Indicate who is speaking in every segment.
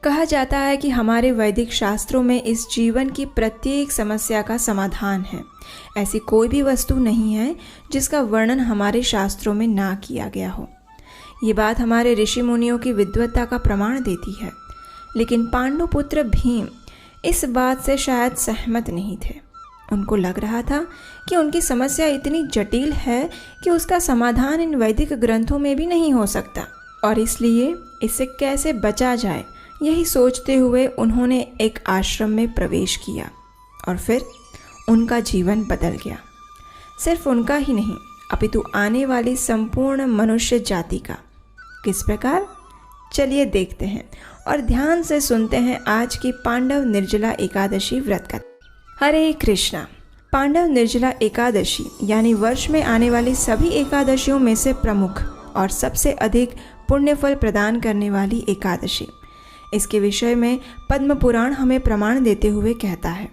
Speaker 1: कहा जाता है कि हमारे वैदिक शास्त्रों में इस जीवन की प्रत्येक समस्या का समाधान है। ऐसी कोई भी वस्तु नहीं है जिसका वर्णन हमारे शास्त्रों में ना किया गया हो। ये बात हमारे ऋषि मुनियों की विद्वत्ता का प्रमाण देती है। लेकिन पांडुपुत्र भीम इस बात से शायद सहमत नहीं थे। उनको लग रहा था कि उनकी समस्या इतनी जटिल है कि उसका समाधान इन वैदिक ग्रंथों में भी नहीं हो सकता, और इसलिए इससे कैसे बचा जाए यही सोचते हुए उन्होंने एक आश्रम में प्रवेश किया और फिर उनका जीवन बदल गया। सिर्फ उनका ही नहीं अपितु आने वाली संपूर्ण मनुष्य जाति का। किस प्रकार? चलिए देखते हैं और ध्यान से सुनते हैं आज की पांडव निर्जला एकादशी व्रत कथा। हरे कृष्णा। पांडव निर्जला एकादशी यानी वर्ष में आने वाली सभी एकादशियों में से प्रमुख और सबसे अधिक पुण्यफल प्रदान करने वाली एकादशी। इसके विषय में पद्म पुराण हमें प्रमाण देते हुए कहता है,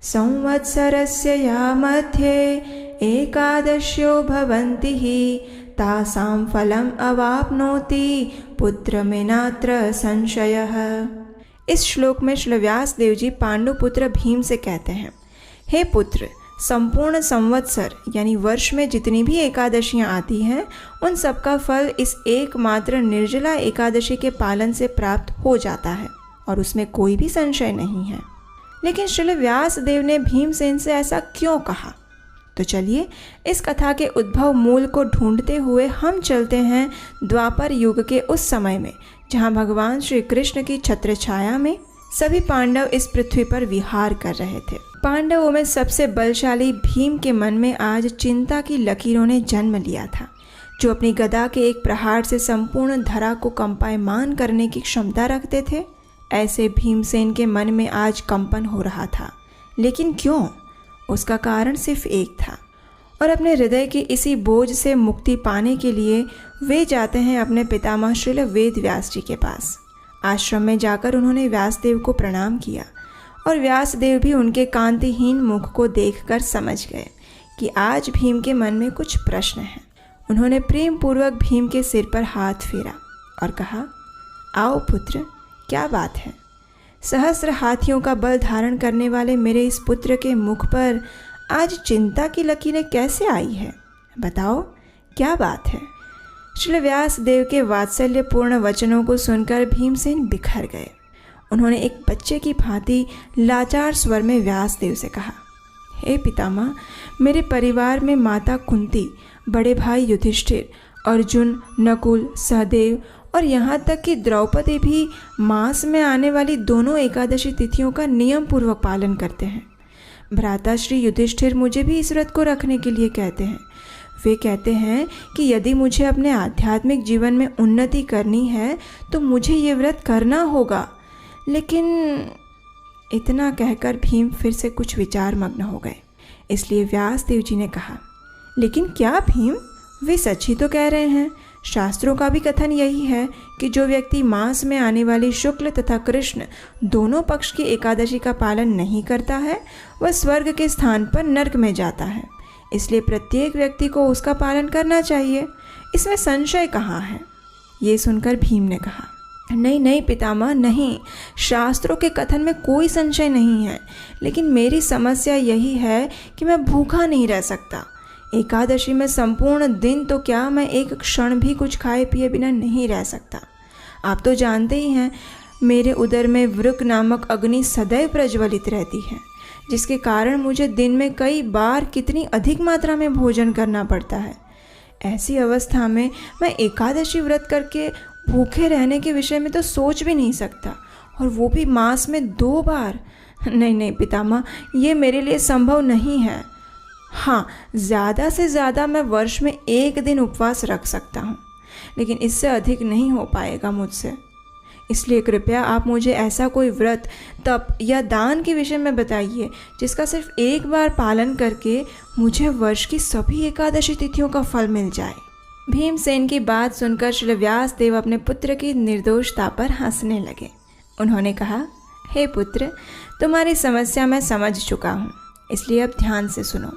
Speaker 1: संवत्सरस्य या मध्ये एकादश्यो भवन्ति हि तासां फलम् अवाप्नोति पुत्रमेनात्र संशयः। इस श्लोक में श्री व्यास देव जी पांडुपुत्र भीम से कहते हैं, हे पुत्र, संपूर्ण संवत्सर यानी वर्ष में जितनी भी एकादशियां आती हैं उन सबका फल इस एकमात्र निर्जला एकादशी के पालन से प्राप्त हो जाता है और उसमें कोई भी संशय नहीं है। लेकिन श्री व्यास देव ने भीमसेन से ऐसा क्यों कहा? तो चलिए इस कथा के उद्भव मूल को ढूंढते हुए हम चलते हैं द्वापर युग के उस समय में जहाँ भगवान श्री कृष्ण की छत्र छाया में सभी पांडव इस पृथ्वी पर विहार कर रहे थे। पांडवों में सबसे बलशाली भीम के मन में आज चिंता की लकीरों ने जन्म लिया था, जो अपनी गदा के एक प्रहार से संपूर्ण धरा को कंपायमान करने की क्षमता रखते थे। ऐसे भीमसेन के मन में आज कंपन हो रहा था। लेकिन क्यों? उसका कारण सिर्फ एक था, और अपने हृदय की इसी बोझ से मुक्ति पाने के लिए वे जाते हैं अपने पितामह श्री वेद व्यास जी के पास। आश्रम में जाकर उन्होंने व्यासदेव को प्रणाम किया और व्यासदेव भी उनके कांतिहीन मुख को देखकर समझ गए कि आज भीम के मन में कुछ प्रश्न हैं। उन्होंने प्रेम पूर्वक भीम के सिर पर हाथ फेरा और कहा, आओ पुत्र, क्या बात है? सहस्र हाथियों का बल धारण करने वाले मेरे इस पुत्र के मुख पर आज चिंता की लकीरें कैसे आई है? बताओ, क्या बात है? श्री व्यास देव के वात्सल्यपूर्ण वचनों को सुनकर भीमसेन बिखर गए। उन्होंने एक बच्चे की भांति लाचार स्वर में व्यासदेव से कहा, हे पितामह, मेरे परिवार में माता कुंती, बड़े भाई युधिष्ठिर, अर्जुन, नकुल, सहदेव और यहाँ तक कि द्रौपदी भी मास में आने वाली दोनों एकादशी तिथियों का नियम पूर्वक पालन करते हैं। भ्राता श्री युधिष्ठिर मुझे भी इस व्रत को रखने के लिए कहते हैं। वे कहते हैं कि यदि मुझे अपने आध्यात्मिक जीवन में उन्नति करनी है तो मुझे ये व्रत करना होगा। लेकिन इतना कहकर भीम फिर से कुछ विचार मग्न हो गए। इसलिए व्यासदेव जी ने कहा, लेकिन क्या भीम, वे सच ही तो कह रहे हैं। शास्त्रों का भी कथन यही है कि जो व्यक्ति मास में आने वाली शुक्ल तथा कृष्ण दोनों पक्ष की एकादशी का पालन नहीं करता है वह स्वर्ग के स्थान पर नर्क में जाता है। इसलिए प्रत्येक व्यक्ति को उसका पालन करना चाहिए। इसमें संशय कहाँ है? ये सुनकर भीम ने कहा, नहीं नहीं पितामह, नहीं, शास्त्रों के कथन में कोई संशय नहीं है। लेकिन मेरी समस्या यही है कि मैं भूखा नहीं रह सकता। एकादशी में संपूर्ण दिन तो क्या, मैं एक क्षण भी कुछ खाए पिए बिना नहीं रह सकता। आप तो जानते ही हैं, मेरे उदर में वृक नामक अग्नि सदैव प्रज्वलित रहती है, जिसके कारण मुझे दिन में कई बार कितनी अधिक मात्रा में भोजन करना पड़ता है। ऐसी अवस्था में मैं एकादशी व्रत करके भूखे रहने के विषय में तो सोच भी नहीं सकता, और वो भी मास में 2 बार। नहीं नहीं पितामह, ये मेरे लिए संभव नहीं है। हाँ, ज़्यादा से ज़्यादा मैं वर्ष में 1 दिन उपवास रख सकता हूँ, लेकिन इससे अधिक नहीं हो पाएगा मुझसे। इसलिए कृपया आप मुझे ऐसा कोई व्रत, तप या दान के विषय में बताइए जिसका सिर्फ 1 बार पालन करके मुझे वर्ष की सभी एकादशी तिथियों का फल मिल जाए। भीमसेन की बात सुनकर श्री व्यास देव अपने पुत्र की निर्दोषता पर हंसने लगे। उन्होंने कहा, हे पुत्र, तुम्हारी समस्या मैं समझ चुका हूँ, इसलिए अब ध्यान से सुनो।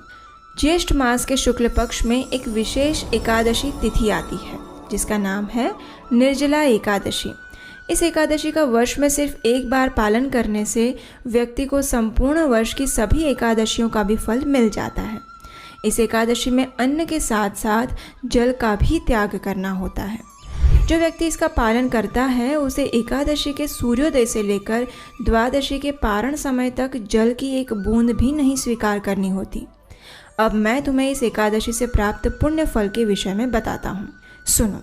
Speaker 1: ज्येष्ठ मास के शुक्ल पक्ष में एक विशेष एकादशी तिथि आती है जिसका नाम है निर्जला एकादशी। इस एकादशी का वर्ष में सिर्फ एक बार पालन करने से व्यक्ति को संपूर्ण वर्ष की सभी एकादशियों का भी फल मिल जाता है। इस एकादशी में अन्न के साथ साथ जल का भी त्याग करना होता है। जो व्यक्ति इसका पालन करता है उसे एकादशी के सूर्योदय से लेकर द्वादशी के पारण समय तक जल की एक बूंद भी नहीं स्वीकार करनी होती। अब मैं तुम्हें इस एकादशी से प्राप्त पुण्य फल के विषय में बताता हूँ, सुनो।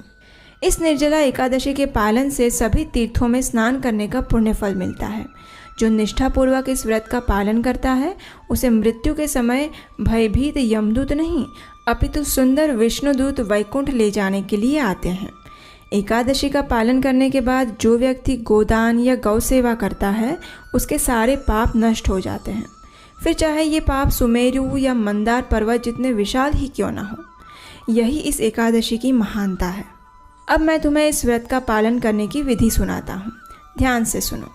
Speaker 1: इस निर्जला एकादशी के पालन से सभी तीर्थों में स्नान करने का पुण्य फल मिलता है। जो निष्ठापूर्वक इस व्रत का पालन करता है उसे मृत्यु के समय भयभीत यमदूत नहीं अपितु सुंदर विष्णुदूत वैकुंठ ले जाने के लिए आते हैं। एकादशी का पालन करने के बाद जो व्यक्ति गोदान या गौ सेवा करता है उसके सारे पाप नष्ट हो जाते हैं, फिर चाहे ये पाप सुमेरु या मंदार पर्वत जितने विशाल ही क्यों ना हो। यही इस एकादशी की महानता है। अब मैं तुम्हें इस व्रत का पालन करने की विधि सुनाता हूँ, ध्यान से सुनो।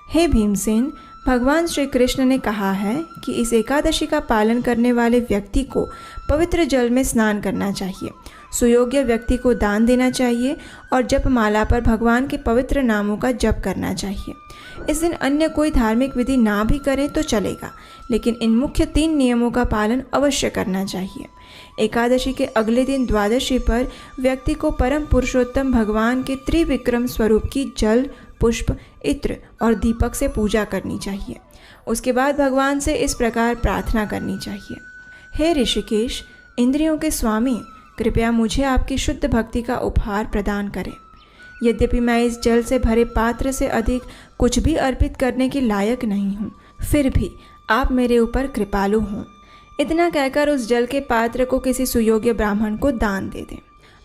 Speaker 1: हे भीमसेन, भगवान श्री कृष्ण ने कहा है कि इस एकादशी का पालन करने वाले व्यक्ति को पवित्र जल में स्नान करना चाहिए, सुयोग्य व्यक्ति को दान देना चाहिए और जप माला पर भगवान के पवित्र नामों का जप करना चाहिए। इस दिन अन्य कोई धार्मिक विधि ना भी करें तो चलेगा, लेकिन इन मुख्य 3 नियमों का पालन अवश्य करना चाहिए। एकादशी के अगले दिन द्वादशी पर व्यक्ति को परम पुरुषोत्तम भगवान के त्रिविक्रम स्वरूप की जल, पुष्प, इत्र और दीपक से पूजा करनी चाहिए। उसके बाद भगवान से इस प्रकार प्रार्थना करनी चाहिए, हे ऋषिकेश, इंद्रियों के स्वामी, कृपया मुझे आपकी शुद्ध भक्ति का उपहार प्रदान करें। यद्यपि मैं इस जल से भरे पात्र से अधिक कुछ भी अर्पित करने के लायक नहीं हूँ, फिर भी आप मेरे ऊपर कृपालु हों। इतना कहकर उस जल के पात्र को किसी सुयोग्य ब्राह्मण को दान दे दें।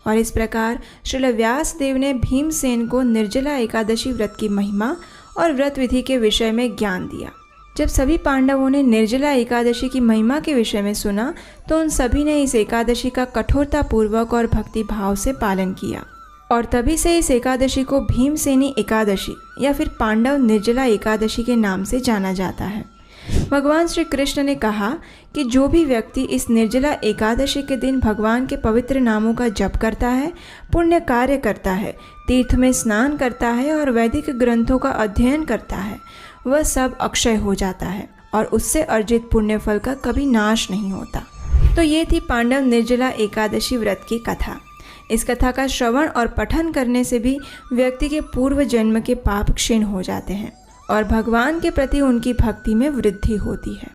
Speaker 1: और इस प्रकार श्रील व्यास देव ने भीमसेन को निर्जला एकादशी व्रत की महिमा और व्रत विधि के विषय में ज्ञान दिया। जब सभी पांडवों ने निर्जला एकादशी की महिमा के विषय में सुना तो उन सभी ने इस एकादशी का कठोरतापूर्वक और भक्ति भाव से पालन किया और तभी से इस एकादशी को भीमसेनी एकादशी या फिर पांडव निर्जला एकादशी के नाम से जाना जाता है। भगवान श्री कृष्ण ने कहा कि जो भी व्यक्ति इस निर्जला एकादशी के दिन भगवान के पवित्र नामों का जप करता है, पुण्य कार्य करता है, तीर्थ में स्नान करता है और वैदिक ग्रंथों का अध्ययन करता है, वह सब अक्षय हो जाता है और उससे अर्जित पुण्य फल का कभी नाश नहीं होता। तो ये थी पांडव निर्जला एकादशी व्रत की कथा। इस कथा का श्रवण और पठन करने से भी व्यक्ति के पूर्व जन्म के पाप क्षीण हो जाते हैं और भगवान के प्रति उनकी भक्ति में वृद्धि होती है।